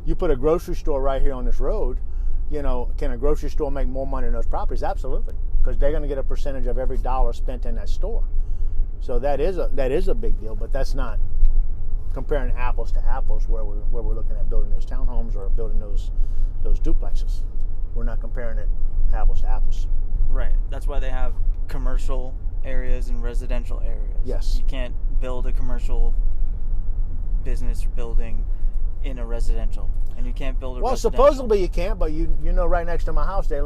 You put a grocery store right here on this road, you know, can a grocery store make more money in those properties? Absolutely, because they're going to get a percentage of every dollar spent in that store. So that is a big deal, but that's not comparing apples to apples where we're looking at building those townhomes or building those duplexes. We're not comparing it apples to apples. Right. That's why they have commercial areas and residential areas. Yes. You can't build a commercial business building in a residential, and you can't build a residential. Supposedly you can't, but you know, right next to my house, they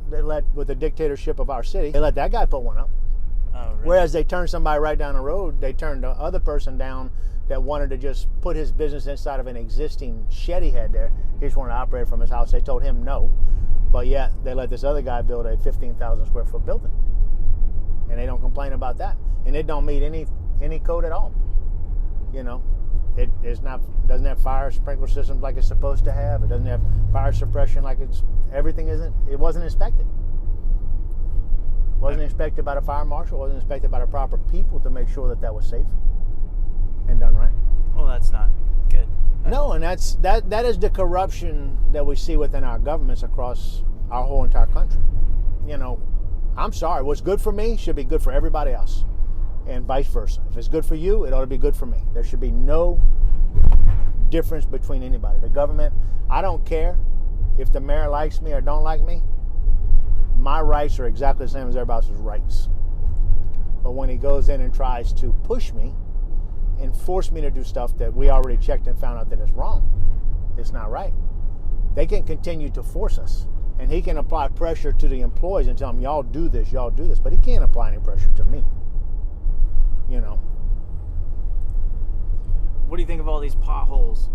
let, with the dictatorship of our city, they let that guy put one up. Oh, really? Whereas they turned somebody right down the road, they turned the other person down that wanted to just put his business inside of an existing shed he had there. He just wanted to operate from his house. They told him no, but yet they let this other guy build a 15,000 square foot building, and they don't complain about that, and it don't meet any code at all. You know, it doesn't have fire sprinkler systems like it's supposed to have. It doesn't have fire suppression like it wasn't inspected. Wasn't inspected by the fire marshal. Wasn't inspected by the proper people to make sure that was safe and done right. Well, that's not good. No, and that is the corruption that we see within our governments across our whole entire country. You know, I'm sorry. What's good for me should be good for everybody else, and vice versa. If it's good for you, it ought to be good for me. There should be no difference between anybody. The government, I don't care if the mayor likes me or don't like me. My rights are exactly the same as everybody else's rights. But when he goes in and tries to push me and force me to do stuff that we already checked and found out that it's wrong, it's not right. They can continue to force us, and he can apply pressure to the employees and tell them, y'all do this, but he can't apply any pressure to me. You know. What do you think of all these potholes